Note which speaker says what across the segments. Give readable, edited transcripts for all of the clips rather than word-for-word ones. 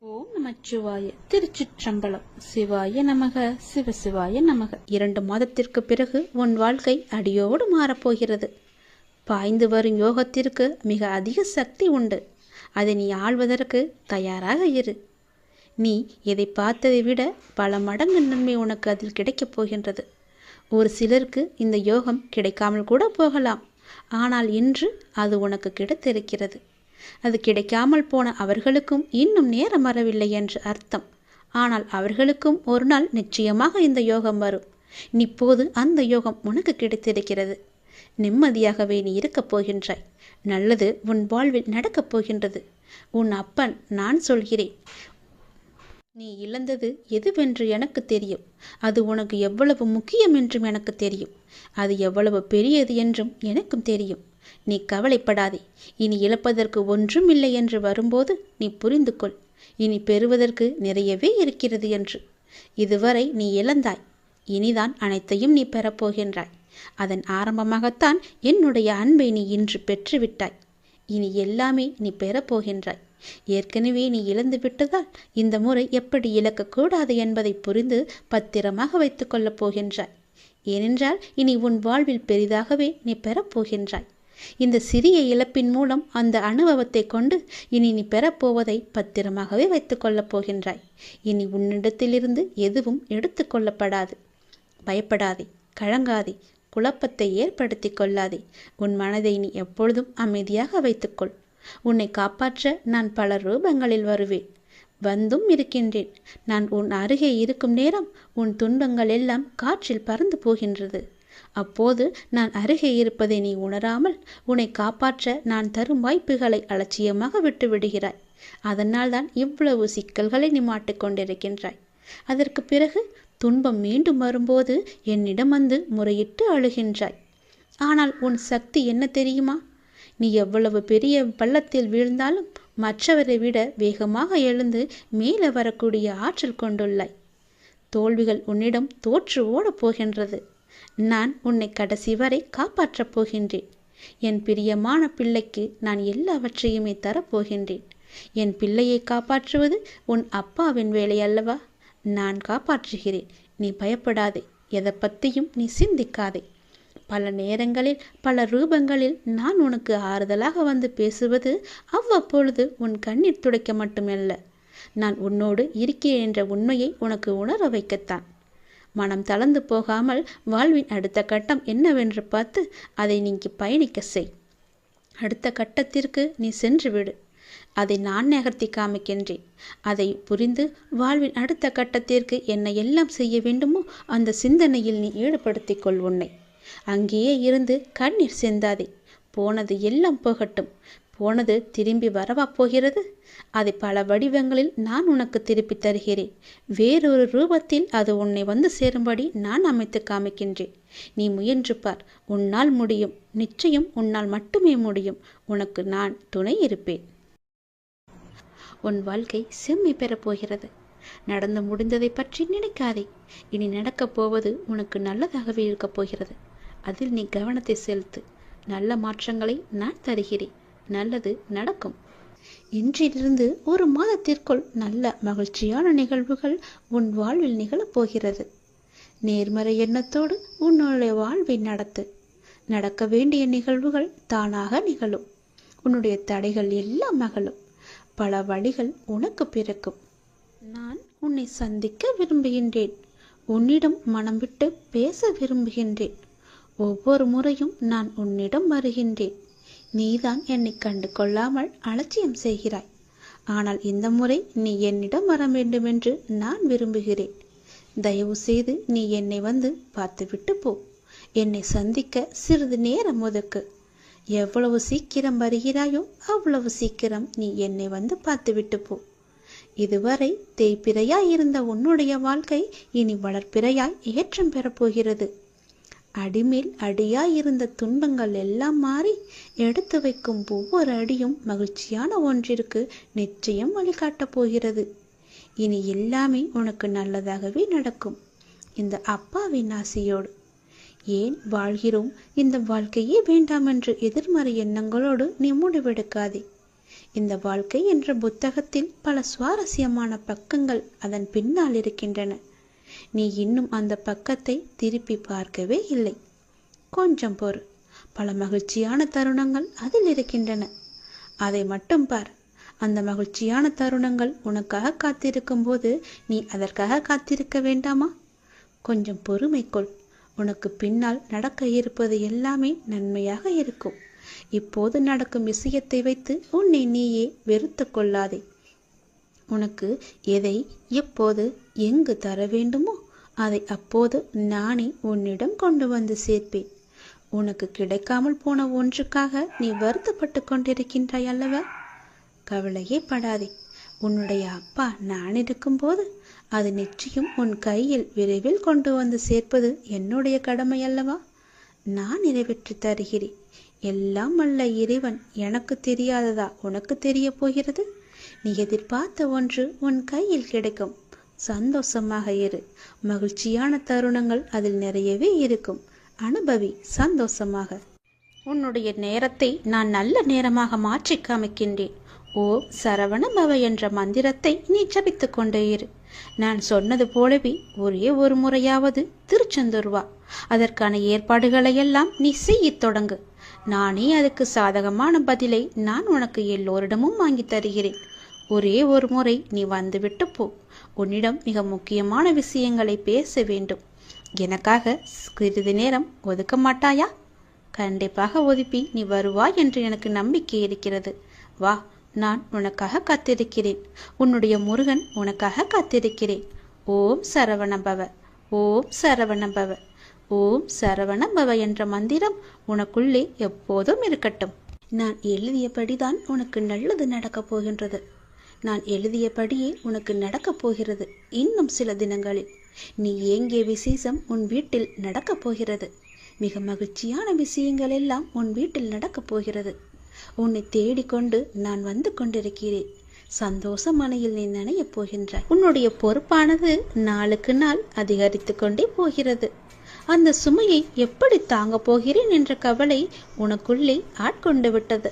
Speaker 1: ஓம் நமச்சிவாய. திருச்சிற்றம்பலம். சிவாய நமக, சிவசிவாய நமக. 2 மாதத்திற்கு பிறகு உன் வாழ்க்கை அடியோடு மாறப்போகிறது. பாய்ந்து வரும் யோகத்திற்கு மிக அதிக சக்தி உண்டு. அதை நீ ஆள்வதற்கு தயாராக இரு. நீ எதை பார்த்ததை விட பல மடங்கு நன்மை உனக்கு அதில் கிடைக்கப் போகின்றது. ஒரு சிலருக்கு இந்த யோகம் கிடைக்காமல் கூட போகலாம். ஆனால் இன்று அது உனக்கு கிடைத்திருக்கிறது. அது கிடைக்காமல் போன அவர்களுக்கும் இன்னும் நேரம் வரவில்லை என்று அர்த்தம். ஆனால் அவர்களுக்கும் ஒரு நாள் நிச்சயமாக இந்த யோகம் வரும். இப்போது அந்த யோகம் உனக்கு கிடைத்திருக்கிறது. நிம்மதியாகவே நீ இருக்கப் போகின்றாய். நல்லது உன் வாழ்வில் நடக்கப் போகின்றது. உன் அப்பன் நான் சொல்கிறேன். நீ இழந்தது எதுவென்று எனக்கு தெரியும். அது உனக்கு எவ்வளவு முக்கியம் என்றும் எனக்கு தெரியும். அது எவ்வளவு பெரியது என்றும் எனக்கும் தெரியும். நீ கவலைப்படாதே. இனி இழப்பதற்கு ஒன்றும் இல்லை என்று வரும்போது நீ புரிந்து கொள். இனி பெறுவதற்கு நிறையவே இருக்கிறது என்று. இதுவரை நீ இழந்தாய். இனிதான் அனைத்தையும் நீ பெறப்போகின்றாய். அதன் ஆரம்பமாகத்தான் என்னுடைய அன்பை நீ இன்று பெற்றுவிட்டாய். இனி எல்லாமே நீ பெறப்போகின்றாய். ஏற்கனவே நீ இழந்து விட்டதால் இந்த முறை எப்படி இழக்கக்கூடாது என்பதை புரிந்து பத்திரமாக வைத்துக் கொள்ளப் போகின்றாய். ஏனென்றால் இனி உன் வாழ்வில் பெரிதாகவே நீ பெறப்போகின்றாய். இந்த சிறிய இழப்பின் மூலம் அந்த அனுபவத்தை கொண்டு இனி நீ பெறப்போவதை பத்திரமாகவே வைத்துக் கொள்ளப் போகின்றாய். இனி உன்னிடத்திலிருந்து எதுவும் எடுத்து கொள்ளப்படாது. பயப்படாதே, கலங்காதே, குழப்பத்தை ஏற்படுத்தி கொள்ளாதே. உன் மனதை நீ எப்பொழுதும் அமைதியாக வைத்துக்கொள். உன்னை காப்பாற்ற நான் பல ரூபங்களில் வருவேன். வந்தும் இருக்கின்றேன். நான் உன் அருகே இருக்கும் நேரம் உன் துன்பங்கள் எல்லாம் காற்றில் பறந்து போகின்றது. அப்போது நான் அருகே இருப்பதை நீ உணராமல் உன்னை காப்பாற்ற நான் தரும் வாய்ப்புகளை அலட்சியமாக விட்டு விடுகிறாய். அதனால் தான் இவ்வளவு சிக்கல்களை நீ மாட்டிக்கொண்டிருக்கின்றாய். அதற்கு பிறகு துன்பம் மீண்டும் வரும்போது என்னிடம் வந்து முறையிட்டு அழுகின்றாய். ஆனால் உன் சக்தி என்ன தெரியுமா? நீ எவ்வளவு பெரிய பள்ளத்தில் வீழ்ந்தாலும் மற்றவரை விட வேகமாக எழுந்து மேலே வரக்கூடிய ஆற்றல் கொண்டுள்ளாய். தோல்விகள் உன்னிடம் தோற்று ஓடப் போகின்றது. நான் உன்னை கடைசி வரை காப்பாற்றப் போகின்றேன். என் பிரியமான பிள்ளைக்கு நான் எல்லாவற்றையுமே தரப்போகின்றேன். என் பிள்ளையை காப்பாற்றுவது உன் அப்பாவின் வேலை அல்லவா? நான் காப்பாற்றுகிறேன். நீ பயப்படாதே. எதை பற்றியும் நீ சிந்திக்காதே. பல நேரங்களில் பல ரூபங்களில் நான் உனக்கு ஆறுதலாக வந்து பேசுவது அவ்வப்பொழுது உன் கண்ணீர் துடைக்க மட்டுமல்ல, நான் உன்னோடு இருக்கிறேன் என்ற உண்மையை உனக்கு உணர வைக்கத்தான். மனம் தளர்ந்து போகாமல் வாழ்வின் அடுத்த கட்டம் என்னவென்று பார்த்து அதை நீங்கி பயணிக்க செய். அடுத்த கட்டத்திற்கு நீ சென்று விடு. அதை நான் நகர்த்தி காமிக்கின்றேன். அதை புரிந்து வாழ்வின் அடுத்த கட்டத்திற்கு என்ன எல்லாம் செய்ய வேண்டுமோ அந்த சிந்தனையில் நீ ஈடுபடுத்திக் கொள் உன்னை. அங்கேயே இருந்து கண்ணீர் சிந்தாதே. போனது எல்லாம் போகட்டும். போனது திரும்பி வரவா போகிறது? அதை பல வடிவங்களில் நான் உனக்கு திருப்பி தருகிறேன். வேறொரு ரூபத்தில் அது உன்னை வந்து சேரும்படி நான் அமைத்து காமிக்கின்றேன். நீ முயன்று பார். உன்னால் முடியும். நிச்சயம் உன்னால் மட்டுமே முடியும். உனக்கு நான் துணை இருப்பேன். உன் வாழ்க்கை செம்மை பெறப் போகிறது. நடந்து முடிந்ததை பற்றி நினைக்காதே. இனி நடக்கப் போவது உனக்கு நல்லதாகவே இருக்கப் போகிறது. அதில் நீ கவனத்தை செலுத்து. நல்ல மாற்றங்களை நான் தருகிறேன். நல்லது நடக்கும். இன்றிலிருந்து ஒரு மாதத்திற்குள் நல்ல மகிழ்ச்சியான நிகழ்வுகள் உன் வாழ்வில் நிகழப்போகிறது. நேர்மறை எண்ணத்தோடு உன்னுடைய வாழ்வை நடத்து. நடக்க வேண்டிய நிகழ்வுகள் தானாக நிகழும். உன்னுடைய தடைகள் எல்லாம் அகலும். பல வழிகள் உனக்கு பிறக்கும். நான் உன்னை சந்திக்க விரும்புகின்றேன். உன்னிடம் மனம் விட்டு பேச விரும்புகின்றேன். ஒவ்வொரு முறையும் நான் உன்னிடம் வருகின்றேன். நீதான் என்னை கண்டு கொள்ளாமல் அலட்சியம் செய்கிறாய். ஆனால் இந்த முறை நீ என்னிடம் வர வேண்டுமென்று நான் விரும்புகிறேன். தயவு செய்து நீ என்னை வந்து பார்த்துவிட்டு போ. என்னை சந்திக்க சிறிது நேரம் ஒதுக்கு. எவ்வளவு சீக்கிரம் வருகிறாயோ அவ்வளவு சீக்கிரம் நீ என்னை வந்து பார்த்துவிட்டு போ. இதுவரை தேய்பிறையாய் இருந்த உன்னுடைய வாழ்க்கை இனி வளர்ப்பிறையாய் ஏற்றம் பெறப்போகிறது. அடிமேல் அடியாய் இருந்த துன்பங்கள் எல்லாம் மாறி எடுத்து வைக்கும் ஒவ்வொரு அடியும் மகிழ்ச்சியான ஒன்றிற்கு நிச்சயம் வழிகாட்டப் போகிறது. இனி எல்லாமே உனக்கு நல்லதாகவே நடக்கும். இந்த அப்பாவின் ஆசையோடு. ஏன் வாழ்கிறோம், இந்த வாழ்க்கையே வேண்டாம் என்று எதிர்மறை எண்ணங்களோடு நீ முடிவெடுக்காதே. இந்த வாழ்க்கை என்ற புத்தகத்தில் பல சுவாரஸ்யமான பக்கங்கள் அதன் பின்னால் இருக்கின்றன. நீ இன்னும் அந்த பக்கத்தை திருப்பி பார்க்கவே இல்லை. கொஞ்சம் பொறு. பல மகிழ்ச்சியான தருணங்கள் அதில் இருக்கின்றன. அதை மட்டும் பார். அந்த மகிழ்ச்சியான தருணங்கள் உனக்காக காத்திருக்கும் போது நீ அதற்காக காத்திருக்க வேண்டாமா? கொஞ்சம் பொறுமை கொள். உனக்கு பின்னால் நடக்க இருப்பது எல்லாமே நன்மையாக இருக்கும். இப்போது நடக்கும் விஷயத்தை வைத்து உன்னை நீயே வெறுத்து கொள்ளாதே. உனக்கு எதை எப்போது எங்கு தர வேண்டுமோ அதை அப்போது நானே உன்னிடம் கொண்டு வந்து சேர்ப்பேன். உனக்கு கிடைக்காமல் போன ஒன்றுக்காக நீ வருத்தப்பட்டு கொண்டிருக்கின்றாய் அல்லவா? கவலையே படாதே. உன்னுடைய அப்பா நான் இருக்கும்போது அது நிச்சயம் உன் கையில் விரைவில் கொண்டு வந்து சேர்ப்பது என்னுடைய கடமை அல்லவா? நான் நிறைவேற்றி தருகிறேன். எல்லாம் அல்ல இறைவன் எனக்கு தெரியாததா உனக்கு தெரிய போகிறது? நீ எதிர்பார்த்த ஒன்று உன் கையில் கிடைக்கும். சந்தோஷமாக இரு. மகிழ்ச்சியான தருணங்கள் அதில் நிறையவே இருக்கும். அனுபவி சந்தோஷமாக. உன்னுடைய நேரத்தை நான் நல்ல நேரமாக மாற்றி காமிக்கின்றேன். ஓ சரவண பவ என்ற மந்திரத்தை நீ ஜபித்துக் கொண்டே இரு. நான் சொன்னது போலவே ஒரே ஒரு முறையாவது திருச்செந்தூர் வா. அதற்கான ஏற்பாடுகளை எல்லாம் நீ செய்யத் தொடங்கு. நானே அதுக்கு சாதகமான பதிலை நான் உனக்கு எல்லோரிடமும் வாங்கி தருகிறேன். ஒரே ஒரு முறை நீ வந்துவிட்டு போ. உன்னிடம் மிக முக்கியமான விஷயங்களை பேச வேண்டும். எனக்காக சிறிது நேரம் ஒதுக்க மாட்டாயா? கண்டிப்பாக ஒதுப்பி நீ வருவாய் என்று எனக்கு நம்பிக்கை இருக்கிறது. வா, நான் உனக்காக காத்திருக்கிறேன். உன்னுடைய முருகன் உனக்காக காத்திருக்கிறேன். ஓம் சரவணபவ, ஓம் சரவணபவ, ஓம் சரவணபவ என்ற மந்திரம் உனக்குள்ளே எப்போதும் இருக்கட்டும். நான் எழுதியபடிதான் உனக்கு நல்லது நடக்கப் போகின்றது. நான் எழுதியபடியே உனக்கு நடக்கப் போகிறது. இன்னும் சில தினங்களில் நீ ஏங்கிய விசேஷம் உன் வீட்டில் நடக்கப் போகிறது. மிக மகிழ்ச்சியான விஷயங்கள் எல்லாம் உன் வீட்டில் நடக்கப் போகிறது. உன்னை தேடிக்கொண்டு நான் வந்து கொண்டிருக்கிறேன். சந்தோஷ மனையில் நீ நனையப் போகின்றாய். உன்னுடைய பொறுப்பானது நாளுக்கு நாள் அதிகரித்து கொண்டே போகிறது. அந்த சுமையை எப்படி தாங்க போகிறேன் என்ற கவலை உனக்குள்ளே ஆட்கொண்டு விட்டது.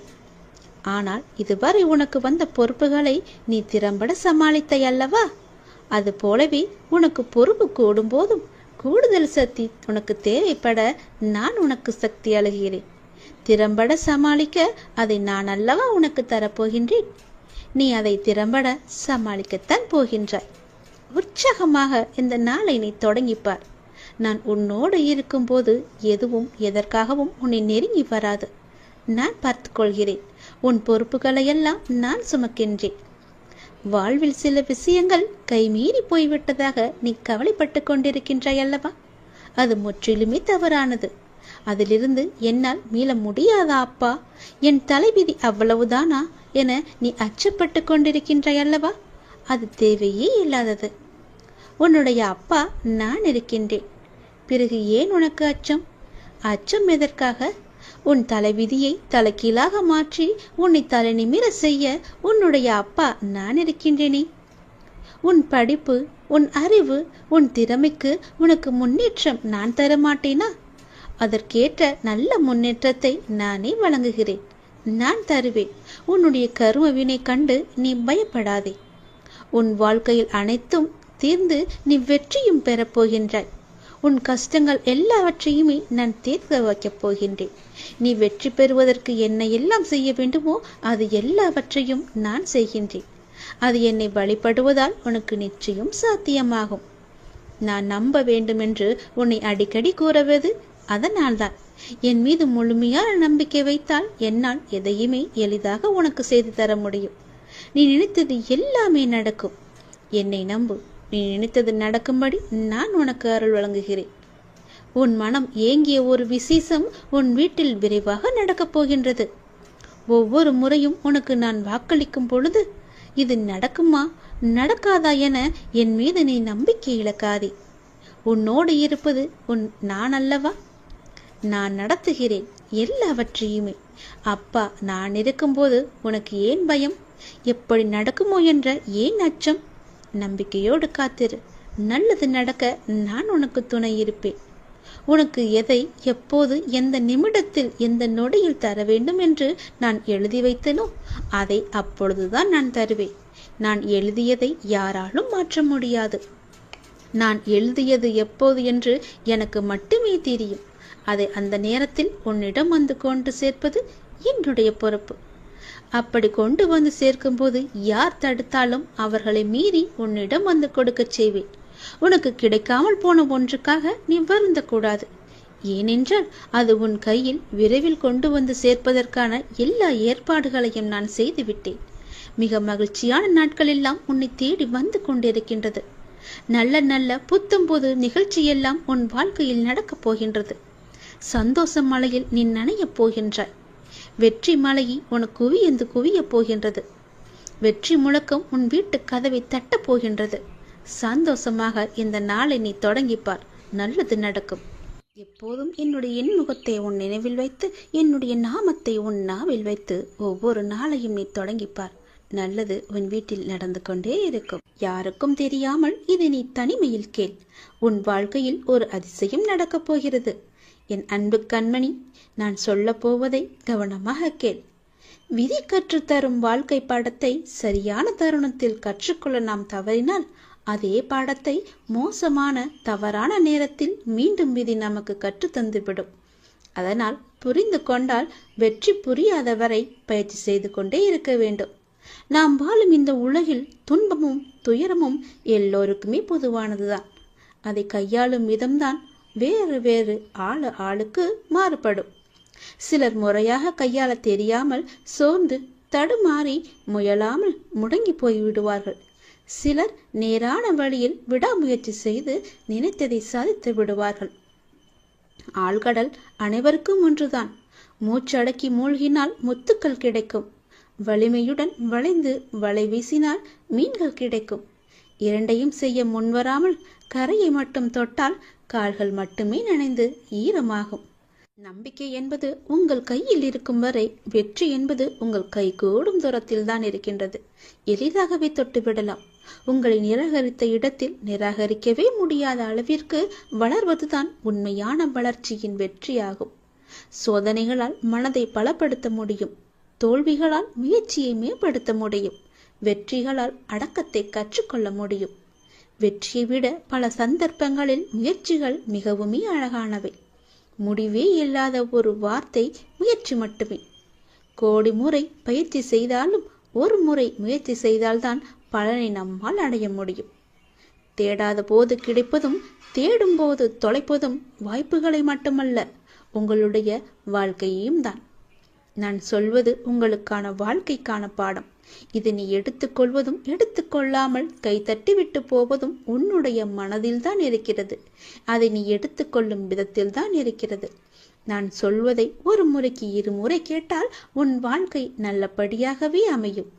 Speaker 1: ஆனால் இதுவரை உனக்கு வந்த பொறுப்புகளை நீ திறம்பட சமாளித்தாய் அல்லவா? அது போலவே உனக்கு பொறுப்பு கூடும் போதும் கூடுதல் சக்தி உனக்கு தேவைப்பட நான் உனக்கு சக்தி அழுகிறேன். திறம்பட சமாளிக்க அதை நான் அல்லவா உனக்கு தரப்போகின்றேன். நீ அதை திறம்பட சமாளிக்கத்தான் போகின்றாய். உற்சாகமாக இந்த நாளை நீ தொடங்கிப்பார். நான் உன்னோடு இருக்கும்போது எதுவும் எதற்காகவும் உன்னை நெருங்கி வராது. நான் பார்த்து கொள்கிறேன். உன் பொறுப்புகளையெல்லாம் நான் சுமக்கின்றேன். வாழ்வில் சில விஷயங்கள் கைமீறி போய்விட்டதாக நீ கவலைப்பட்டு கொண்டிருக்கின்றாய் அல்லவா? அது முற்றிலுமே தவறானது. அதிலிருந்து என்னால் மீள முடியாதா அப்பா? என் தலைவிதி அவ்வளவுதானா என நீ அச்சப்பட்டு கொண்டிருக்கின்றாய் அல்லவா? அது தேவையே இல்லாதது. உன்னுடைய அப்பா நான் இருக்கின்றேன். பிறகு ஏன் உனக்கு அச்சம்? அச்சம் எதற்காக? உன் தலைவிதியை தலைகீழாக மாற்றி உன்னை தலை நிமிர செய்ய உன்னுடைய அப்பா நான் இருக்கின்றேனே. உன் படிப்பு, உன் அறிவு, உன் திறமைக்கு உனக்கு முன்னேற்றம் நான் தரமாட்டேனா? அதற்கேற்ற நல்ல முன்னேற்றத்தை நானே வழங்குகிறேன். நான் தருவேன். உன்னுடைய கரும வினை கண்டு நீ பயப்படாதே. உன் வாழ்க்கையில் அனைத்தும் தீர்ந்து நீ வெற்றியும் பெறப்போகின்றாய். உன் கஷ்டங்கள் எல்லாவற்றையுமே நான் தீர்க்க வைக்கப் போகின்றேன். நீ வெற்றி பெறுவதற்கு என்ன எல்லாம் செய்ய வேண்டுமோ அது எல்லாவற்றையும் நான் செய்கின்றேன். அது என்னை வழிபடுவதால் உனக்கு நிச்சயம் சாத்தியமாகும். நான் நம்ப வேண்டுமென்று உன்னை அடிக்கடி கூறுவது அதனால்தான். என் மீது முழுமையான நம்பிக்கை வைத்தால் என்னால் எதையுமே எளிதாக உனக்கு செய்து தர முடியும். நீ நினைத்தது எல்லாமே நடக்கும். என்னை நம்பு. நீ நினைத்தது நடக்கும்படி நான் உனக்கு அருள் வழங்குகிறேன். உன் மனம் ஏங்கிய ஒரு விசேஷம் உன் வீட்டில் விரைவாக நடக்கப் போகின்றது. ஒவ்வொரு முறையும் உனக்கு நான் வாக்களிக்கும் பொழுது இது நடக்குமா நடக்காதா என என் மீது நீ நம்பிக்கை இழக்காதே. உன்னோடு இருப்பது நான் அல்லவா? நான் நடத்துகிறேன் எல்லாவற்றையுமே. அப்பா நான் இருக்கும்போது உனக்கு ஏன் பயம்? எப்படி நடக்குமோ என்ற ஏன் அச்சம்? நம்பிக்கையோடு காத்திரு. நல்லது நடக்க நான் உனக்கு துணை இருப்பேன். உனக்கு எதை எப்போது எந்த நிமிடத்தில் எந்த நொடியில் தர வேண்டும் என்று நான் எழுதி வைத்தனோ அதை அப்பொழுதுதான் நான் தருவேன். நான் எழுதியதை யாராலும் மாற்ற முடியாது. நான் எழுதியது எப்போது என்று எனக்கு மட்டுமே தெரியும். அதை அந்த நேரத்தில் உன்னிடம் வந்து கொண்டு சேர்ப்பது என்னுடைய பொறுப்பு. அப்படி கொண்டு வந்து சேர்க்கும்போது யார் தடுத்தாலும் அவர்களை மீறி உன்னிடம் வந்து கொடுக்க செய்வேன். உனக்கு கிடைக்காமல் போன ஒன்றுக்காக நீ வருந்த கூடாது. ஏனென்றால் அது உன் கையில் விரைவில் கொண்டு வந்து சேர்ப்பதற்கான எல்லா ஏற்பாடுகளையும் நான் செய்துவிட்டேன். மிக மகிழ்ச்சியான நாட்கள் எல்லாம் உன்னை தேடி வந்து கொண்டிருக்கின்றது. நல்ல நல்ல புத்தம்போது நிகழ்ச்சியெல்லாம் உன் வாழ்க்கையில் நடக்கப் போகின்றது. சந்தோஷ மலையில் நீ நனையப் போகின்றாய். வெற்றி மலையை உனக்கு குவியந்து குவியப் போகின்றது. வெற்றி முழக்கம் உன் வீட்டு கதவை தட்டப் போகின்றது. சந்தோஷமாக இந்த நாளை நீ தொடங்கிப்பார். நல்லது நடக்கும். எப்போதும் என்னுடைய எண்முகத்தை உன் நினைவில் வைத்து, என்னுடைய நாமத்தை உன் நாவில் வைத்து ஒவ்வொரு நாளையும் நீ தொடங்கிப்பார். நல்லது உன் வீட்டில் நடந்து கொண்டே இருக்கும். யாருக்கும் தெரியாமல் இதை நீ தனிமையில் கேள். உன் வாழ்க்கையில் ஒரு அதிசயம் நடக்கப் போகிறது. என் அன்பு கண்மணி, நான் சொல்ல போவதை கவனமாக கேள். விதி கற்றுத்தரும் வாழ்க்கை பாடத்தை சரியான தருணத்தில் கற்றுக்கொள்ள நாம் தவறினால் அதே பாடத்தை மோசமான தவறான நேரத்தில் மீண்டும் விதி நமக்கு கற்று தந்துவிடும். அதனால் புரிந்து கொண்டால் வெற்றி புரியாதவரை பயிற்சி செய்து கொண்டே இருக்க வேண்டும். நாம் வாழும் இந்த உலகில் துன்பமும் துயரமும் எல்லோருக்குமே பொதுவானதுதான். அதை கையாளும் விதம்தான் வேறு வேறு ஆளுக்கு மாறுபடும். சிலர் முறையாக கையாள தெரியாமல் சோர்ந்து தடுமாறி முயலாமல் முடங்கி போய் விடுவார்கள். சிலர் நேரான வழியில் விடாமுயற்சி செய்து நினைத்ததை சாதித்து விடுவார்கள். ஆழ்கடல் அனைவருக்கும் ஒன்றுதான். மூச்சடக்கி மூழ்கினால் முத்துக்கள் கிடைக்கும். வலிமையுடன் வளைந்து வலை வீசினால் மீன்கள் கிடைக்கும். இரண்டையும் செய்ய முன்வராமல் கரையை மட்டும் தொட்டால் கால்கள் மட்டுமே நனைந்து ஈரமாகும். நம்பிக்கை என்பது உங்கள் கையில் இருக்கும் வரை வெற்றி என்பது உங்கள் கை கூடும் தூரத்தில் தான் இருக்கின்றது. எளிதாகவே தொட்டுவிடலாம். உங்களை நிராகரித்த இடத்தில் நிராகரிக்கவே முடியாத அளவிற்கு வளர்வதுதான் உண்மையான வளர்ச்சியின் வெற்றியாகும். சோதனைகளால் மனதை பலப்படுத்த முடியும். தோல்விகளால் முயற்சியை மேம்படுத்த முடியும். வெற்றிகளால் அடக்கத்தை கற்றுக்கொள்ள முடியும். வெற்றியை விட பல சந்தர்ப்பங்களில் முயற்சிகள் மிகவுமே அழகானவை. முடிவே இல்லாத ஒரு வார்த்தை முயற்சி மட்டுமே. கோடி முறை பயிற்சி செய்தாலும் ஒரு முறை முயற்சி செய்தால்தான் பலனை நம்மால் அடைய முடியும். தேடாத போது கிடைப்பதும் தேடும் போது தொலைப்பதும் வாய்ப்புகளை மட்டுமல்ல, உங்களுடைய வாழ்க்கையையும் தான். நான் சொல்வது உங்களுக்கான வாழ்க்கைக்கான பாடம். இதை நீ எடுத்துக்கொள்வதும் எடுத்துக்கொள்ளாமல் கைத்தட்டி விட்டு போவதும் உன்னுடைய மனதில்தான் இருக்கிறது. அதை நீ எடுத்துக்கொள்ளும் விதத்தில் தான் இருக்கிறது. நான் சொல்வதை ஒரு முறைக்கு இருமுறை கேட்டால் உன் வாழ்க்கை நல்லபடியாகவே அமையும்.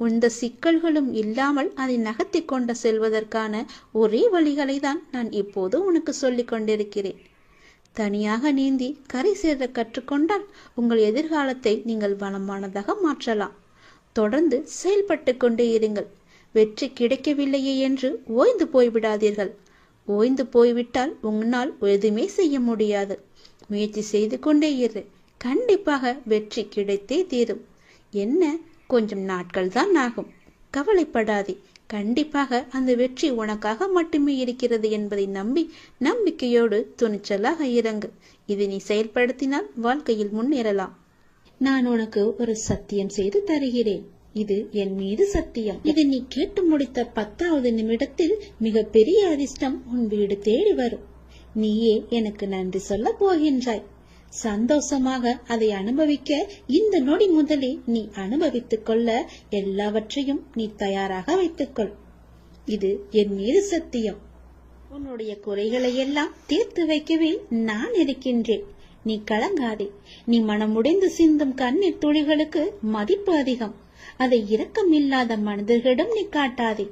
Speaker 1: எந்த சிக்கல்களும் இல்லாமல் அதை நகர்த்தி கொண்டு செல்வதற்கான ஒரே வழிகளை தான் நான் இப்போது உனக்கு சொல்லிக் கொண்டிருக்கிறேன். தனியாக நீந்தி கரை சேர கற்றுக்கொண்டால் உங்கள் எதிர்காலத்தை நீங்கள் வளமானதாக மாற்றலாம். தொடர்ந்து செயல்பட்டு கொண்டே இருங்கள். வெற்றி கிடைக்கவில்லையே என்று ஓய்ந்து போய்விடாதீர்கள். ஓய்ந்து போய்விட்டால் உன்னால் எதுவுமே செய்ய முடியாது. முயற்சி செய்து கொண்டே இரு. கண்டிப்பாக வெற்றி கிடைத்தே தீரும். என்ன, கொஞ்சம் நாட்கள் தான் ஆகும். கவலைப்படாதே. கண்டிப்பாக அந்த வெற்றி உனக்காக மட்டுமே இருக்கிறது என்பதை நம்பி நம்பிக்கையோடு துணிச்சலாக இறங்கு. இதை நீ செயல்படுத்தினால் வாழ்க்கையில் முன்னேறலாம். நான் உனக்கு ஒரு சத்தியம் செய்து தருகிறேன். இது என் மீது சத்தியம். இதை நீ கேட்டு முடித்த 10வது நிமிடத்தில் மிக பெரிய அதிர்ஷ்டம் உன் வீடு தேடி வரும். நீயே எனக்கு நன்றி சொல்ல போகின்றாய். சந்தோஷமாக அதை அனுபவிக்க இந்த நொடி முதலே நீ அனுபவித்துக் கொள்ள எல்லாவற்றையும் நீ தயாராக வைத்துக்கொள். இது என் மீது சத்தியம். உன்னுடைய குறைகளை எல்லாம் தீர்த்து வைக்கவே நான் இருக்கின்றேன். நீ கலங்காதே. நீ மனமுடைந்து சிந்தும் கண்ணீர் துளிகளுக்கு மதிப்பு அதிகம். அதை இரக்கமில்லாத மனிதர்களிடம் நீ காட்டாதே.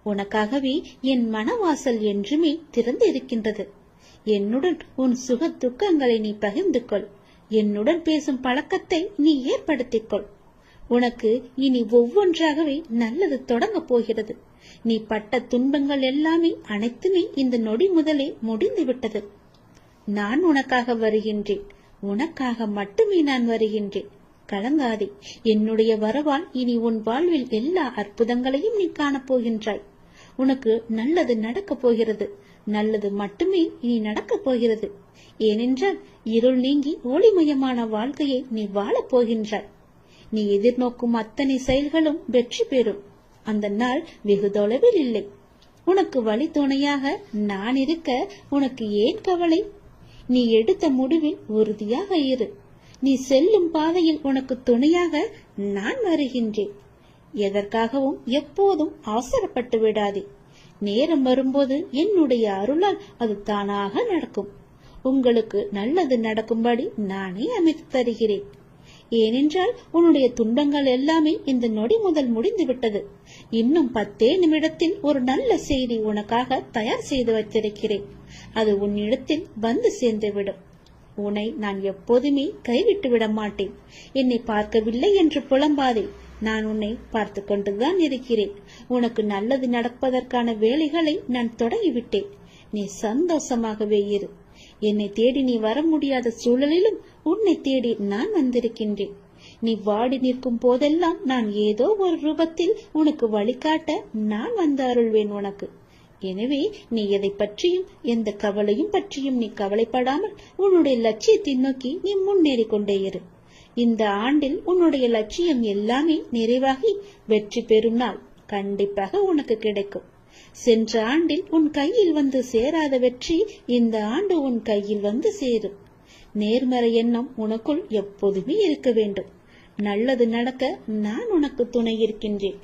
Speaker 1: உனக்காகவே என் மனவாசல் என்றுமே திறந்து இருக்கின்றது. என்னுடன் உன் சுக துக்கங்களை நீ பகிர்ந்து கொள். என்னுடன் பேசும் பழக்கத்தை நீ ஏற்படுத்திக் கொள். உனக்கு இனி ஒவ்வொன்றாகவே நல்லது தொடங்க போகிறது. நீ பட்ட துன்பங்கள் எல்லாமே அனைத்துமே இந்த நொடி முதலே முடிந்து விட்டது. நான் உனக்காக வருகின்றேன். உனக்காக மட்டுமே நான் வருகின்றேன். கலங்காதே. என்னுடைய வரவால் இனி உன் வாழ்வில் எல்லா அற்புதங்களையும் நீ காணப்போகின்றாய். உனக்கு நல்லது நடக்கப் போகிறது. நல்லது மட்டுமே இனி நடக்கப் போகிறது. ஏனென்றால் இருள் நீங்கி ஒளிமயமான வாழ்க்கையை நீ வாழப் போகின்றாய். நீ எதிர்நோக்கும் அத்தனை செயல்களும் வெற்றி பெறும். அந்த நாள் வெகு தொலைவில் இல்லை. உனக்கு வழி துணையாக நான் இருக்க உனக்கு ஏன் கவலை? நீ எடுத்த முடிவில் உறுதியாக இரு. நீ செல்லும் பாதையில் உனக்கு துணையாக நான் வருகின்றேன். எதற்காகவும் எப்போதும் அவசரப்பட்டு விடாதே. நேரம் வரும்போது என்னுடைய அருளால் அது தானாக நடக்கும். உங்களுக்கு நல்லது நடக்கும்படி நானே அமைத்து தருகிறேன். ஏனென்றால் உன்னுடைய துன்பங்கள் எல்லாமே இந்த நொடி முதல் முடிந்து விட்டது. இன்னும் 10 நிமிடத்தில் ஒரு நல்ல செய்தி உனக்காக தயார் செய்து வைத்திருக்கிறேன். அது உன்னிடத்தில் வந்து சேர்ந்துவிடும். உன்னை நான் எப்போதுமே கைவிட்டு விட மாட்டேன். என்னை பார்க்கவில்லை என்று புலம்பாதே. நான் உன்னை பார்த்து கொண்டுதான் இருக்கிறேன். உனக்கு நல்லது நடப்பதற்கான வேலைகளை நான் தொடங்கிவிட்டேன். நீ சந்தோஷமாகவே இரு. என்னை தேடி நீ வர முடியாத சூழலிலும் உன்னை தேடி நான் வந்திருக்கின்றேன். நீ வாடி நிற்கும் போதெல்லாம் நான் ஏதோ ஒரு ரூபத்தில் உனக்கு வழிகாட்ட நான் வந்து அருள்வேன் உனக்கு. எனவே நீ எதை பற்றியும் எந்த கவலையும் பற்றியும் நீ கவலைப்படாமல் உன்னுடைய லட்சியத்தை நோக்கி நீ முன்னேறி கொண்டே இரு. இந்த ஆண்டில் உன்னுடைய லட்சியம் எல்லாமே நிறைவாகி வெற்றி பெறும் நாள் கண்டிப்பாக உனக்கு கிடைக்கும். சென்ற ஆண்டில் உன் கையில் வந்து சேராத வெற்றி இந்த ஆண்டு உன் கையில் வந்து சேரும். நேர்மறை எண்ணம் உனக்குள் எப்போதுமே இருக்க வேண்டும். நல்லது நடக்க நான் உனக்கு துணை இருக்கின்றேன்.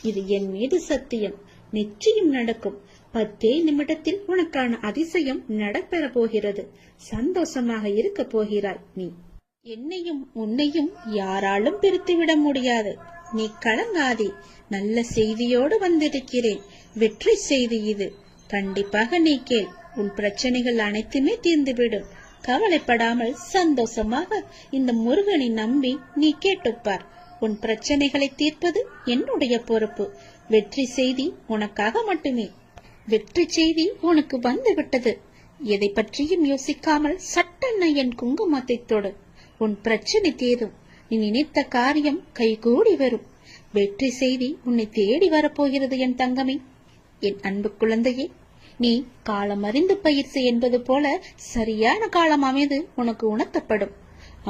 Speaker 1: இது என் மீது சத்தியம். நிச்சயம் நடக்கும். 10 நிமிடத்தில் உனக்கான அதிசயம் நடைபெற போகிறது. சந்தோஷமாக இருக்க போகிறாய். நீ என்னையும் உன்னையும் யாராலும் பிரித்துவிட முடியாது. நீ கலங்காதே. நல்ல செய்தியோடு வந்திருக்கிறேன். வெற்றி செய்தி இது. கண்டிப்பாக நீ கேள். உன் பிரச்சனைகள் அனைத்துமே தீர்ந்துவிடும். கவலைப்படாமல் சந்தோஷமாக இந்த முருகனை நம்பி நீ கேட்டுப்பார். உன் பிரச்சனைகளை தீர்ப்பது என்னுடைய பொறுப்பு. வெற்றி செய்தி உனக்காக மட்டுமே. வெற்றி செய்தி உனக்கு வந்து விட்டது. எதை பற்றியும் யோசிக்காமல் சட்டென்ன என் குங்குமத்தை தொடு. உன் பிரச்சனை தீரும். நீ நினைத்த காரியம் கைகூடி வரும். வெற்றி செய்தி உன்னை தேடி வரப்போகிறது என் தங்கமே. என் அன்பு குழந்தையே, நீ காலம் அறிந்து பயிற்சி என்பது போல சரியான காலம் அமைது உனக்கு உணர்த்தப்படும்.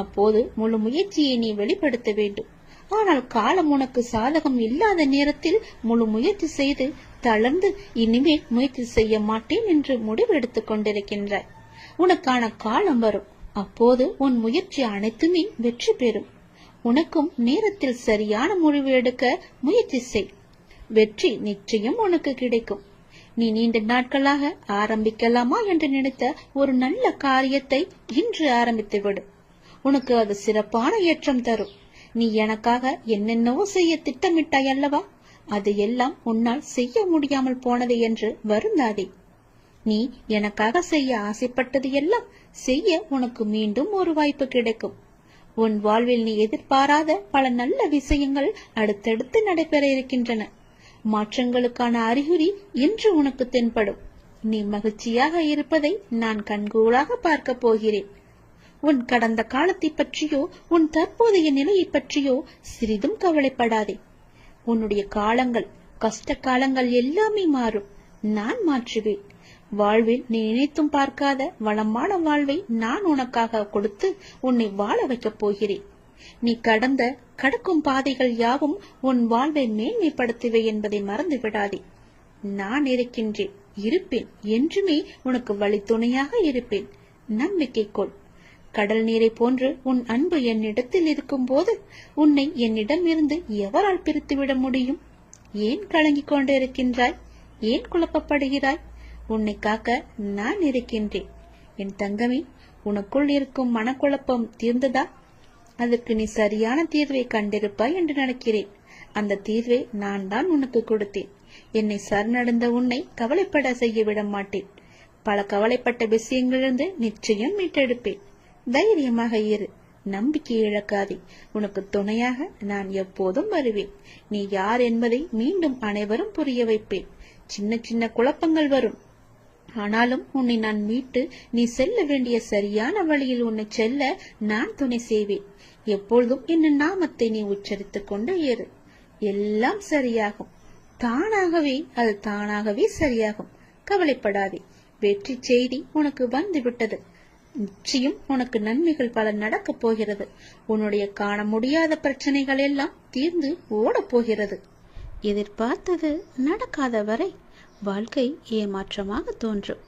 Speaker 1: அப்போது முழு முயற்சியை நீ வெளிப்படுத்த வேண்டும். ஆனால் காலம் உனக்கு சாதகம் இல்லாத நேரத்தில் முழு முயற்சி செய்து தளர்ந்து இனிமேல் முயற்சி செய்ய மாட்டேன் என்று முடிவெடுத்துக் கொண்டிருக்கின்றாய். உனக்கான காலம் வரும். அப்போது உன் முயற்சி அனைத்துமே வெற்றி பெறும். உனக்கும் நேரத்தில் சரியான முடிவு எடுக்க முயற்சி செய். வெற்றி நிச்சயம் உனக்கு கிடைக்கும். நீ நீண்ட நாட்களாக ஆரம்பிக்கலாமா என்று நினைத்த ஒரு நல்ல காரியத்தை இன்று ஆரம்பித்து விடு. உனக்கு அது சிறப்பான ஏற்றம் தரும். நீ எனக்காக என்னென்னவோ செய்ய திட்டமிட்டாய் அல்லவா? அது எல்லாம் உன்னால் செய்ய முடியாமல் போனது என்று வருந்தாதே. நீ எனக்காக செய்ய ஆசைப்பட்டது எல்லாம் செய்ய உனக்கு மீண்டும் ஒரு வாய்ப்பு கிடைக்கும். உன் வாழ்வில் நீ எதிர்பாராத பல நல்ல விஷயங்கள் அடுத்தடுத்து நடைபெற இருக்கின்றன. மாற்றங்களுக்கான அறிகுறி இன்று உனக்கு தென்படும். நீ மகிழ்ச்சியாக இருப்பதை நான் கண்கூடாக பார்க்க போகிறேன். உன் கடந்த காலத்தை பற்றியோ உன் தற்போதைய நிலையை பற்றியோ சிறிதும் கவலைப்படாதே. உன்னுடைய காலங்கள், கஷ்ட காலங்கள் எல்லாமே மாறும். நான் மாற்றுவேன். வாழ்வில் நீ நினைத்தும் பார்க்காத வளமான வாழ்வை நான் உனக்காக கொடுத்து உன்னை வாழ வைக்கப் போகிறேன். நீ கடக்கும் பாதைகள் யாவும் உன் வாழ்வை மேன்மைப்படுத்துவே என்பதை மறந்து விடாதே. நான் இருக்கின்றேன், இருப்பேன். என்றுமே உனக்கு வழி துணையாக இருப்பேன். நம்பிக்கை கொள். கடல் நீரை போன்று உன் அன்பு என்னிடத்தில் இருக்கும் போது உன்னை என்னிடம் இருந்து எவரால் பிரித்துவிட முடியும்? ஏன் கலங்கிக் கொண்டு இருக்கின்றாய்? ஏன் குழப்பப்படுகிறாய்? உன்னை காக்க நான் இருக்கின்றேன். என் தங்கமே, உனக்குள் இருக்கும் மனக்குழப்பம் தீர்ந்ததா? அதற்கு நீ சரியான தீர்வை கண்டிருப்பாய் என்று நினைக்கிறேன். அந்த தீர்வை நான் தான் உனக்கு கொடுத்தேன். என்னை சரணடைந்த உன்னை கவலைப்பட செய்ய விட மாட்டேன். பல கவலைப்பட்ட விஷயங்களிலிருந்து நிச்சயம் மீட்டெடுப்பேன். தைரியமாக இரு. நம்பிக்கை இழக்காதே. உனக்கு துணையாக நான் எப்போதும் வருவேன். நீ யார் என்பதை மீண்டும் அனைவரும் புரிய வைப்பேன். சின்ன சின்ன குழப்பங்கள் வரும். ஆனாலும் உன்னை நான் மீட்டு நீ செல்ல வேண்டிய சரியான வழியில் உன்னை செல்ல நான் துணை செய்வேன். எப்பொழுதும் என்ன நாமத்தை நீ உச்சரித்துக் கொண்டு ஏறு. எல்லாம் சரியாகும். அது தானாகவே சரியாகும். கவலைப்படாதே. வெற்றி செய்தி உனக்கு வந்து விட்டது. நிச்சயம் உனக்கு நன்மைகள் பல நடக்கப் போகிறது. உன்னுடைய காண முடியாத பிரச்சனைகள் எல்லாம் தீர்ந்து ஓடப் போகிறது. எதிர்பார்த்தது நடக்காத வரை வாழ்க்கை ஏமாற்றமாக தோன்றும்.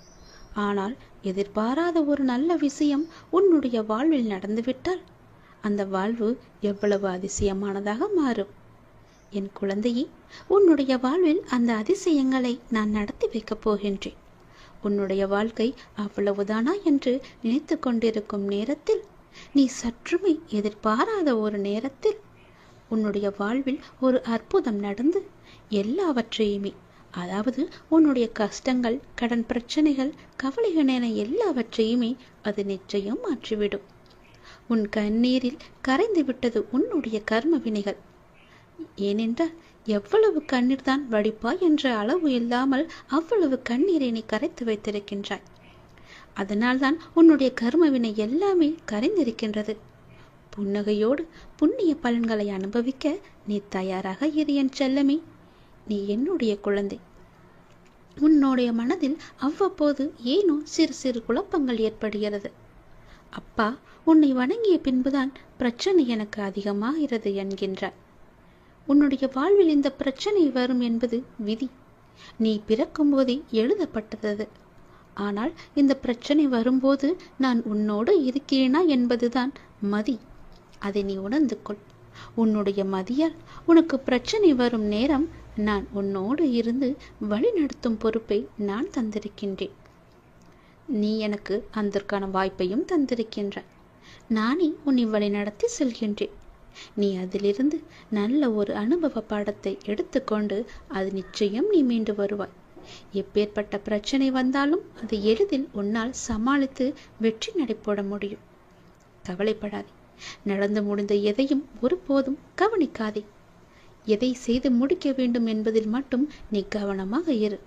Speaker 1: ஆனால் எதிர்பாராத ஒரு நல்ல விஷயம் உன்னுடைய வாழ்வில் நடந்துவிட்டால் அந்த வாழ்வு எவ்வளவு அதிசயமானதாக மாறும். என் குழந்தையே, உன்னுடைய வாழ்வில் அந்த அதிசயங்களை நான் நடத்தி வைக்கப் போகின்றேன். உன்னுடைய வாழ்க்கை அவ்வளவுதானா என்று நினைத்து கொண்டிருக்கும் நேரத்தில், நீ சற்றுமே எதிர்பாராத ஒரு நேரத்தில் உன்னுடைய வாழ்வில் ஒரு அற்புதம் நடந்து எல்லாவற்றையுமே, அதாவது உன்னுடைய கஷ்டங்கள், கடன் பிரச்சனைகள், கவலைகள் என எல்லாவற்றையுமே அது நிச்சயம் மாற்றிவிடும். உன் கண்ணீரில் கரைந்து விட்டது உன்னுடைய கர்ம வினைகள். ஏனென்றால் எவ்வளவு கண்ணீர் தான் வடிப்பாய் என்ற அளவு இல்லாமல் அவ்வளவு கண்ணீரை நீ கரைத்து வைத்திருக்கின்றாய். அதனால்தான் உன்னுடைய கர்மவினை எல்லாமே கரைந்திருக்கின்றது. புன்னகையோடு புண்ணிய பலன்களை அனுபவிக்க நீ தயாராக இரு என் செல்லமே. நீ என்னுடைய குழந்தை. உன்னுடைய மனதில் அவ்வப்போது ஏனோ சிறு சிறு குழப்பங்கள் ஏற்படுகிறது. அப்பா, உன்னை வணங்கிய பின்புதான் பிரச்சனை எனக்கு அதிகமாகிறது என்கின்றார். உன்னுடைய வாழ்வில் இந்த பிரச்சனை வரும் என்பது விதி. நீ பிறக்கும் போதே எழுதப்பட்டது. ஆனால் இந்த பிரச்சனை வரும்போது நான் உன்னோடு இருக்கிறேனா என்பதுதான் மதி. அதை நீ உணர்ந்து கொள். உன்னுடைய மதியால் உனக்கு பிரச்சனை வரும் நேரம் நான் உன்னோடு இருந்து வழி நடத்தும் பொறுப்பை நான் தந்திருக்கின்றேன். நீ எனக்கு அதற்கான வாய்ப்பையும் தந்திருக்கின்றாய். நானே உன்னை வழி நடத்தி செல்கின்றேன். நீ அதிலிருந்து நல்ல ஒரு அனுபவ பாடத்தை எடுத்துக்கொண்டு அது நிச்சயம் நீ மீண்டு வருவாய். எப்பேற்பட்ட பிரச்சனை வந்தாலும் அது எளிதில் உன்னால் சமாளித்து வெற்றி நடைபோட முடியும். கவலைப்படாதே. நடந்து முடிந்த எதையும் ஒருபோதும் கவனிக்காதே. எதை செய்து முடிக்க வேண்டும் என்பதில் மட்டும் நீ கவனமாக இரு.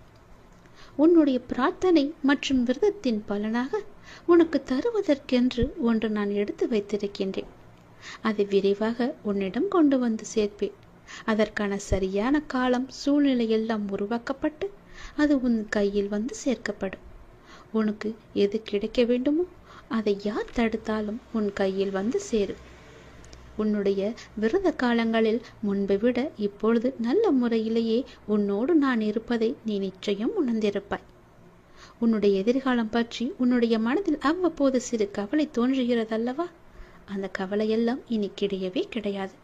Speaker 1: உன்னுடைய பிரார்த்தனை மற்றும் விரதத்தின் பலனாக உனக்கு தருவதற்கென்று ஒன்று நான் எடுத்து வைத்திருக்கின்றேன். அதை விரைவாக உன்னிடம் கொண்டு வந்து சேர்ப்பேன். அதற்கான சரியான காலம், சூழ்நிலை எல்லாம் உருவாக்கப்பட்டு அது உன் கையில் வந்து சேர்க்கப்படும். உனக்கு எது கிடைக்க வேண்டுமோ அதை யார் தடுத்தாலும் உன் கையில் வந்து சேரும். உன்னுடைய விரத காலங்களில் முன்பை விட இப்பொழுது நல்ல முறையிலேயே உன்னோடு நான் இருப்பதை நீ நிச்சயம் உணர்ந்திருப்பாய். உன்னுடைய எதிர்காலம் பற்றி உன்னுடைய மனதில் அவ்வப்போது சிறு கவலை தோன்றுகிறதல்லவா? அந்த கவலையெல்லாம் இனி கிடையவே கிடையாது.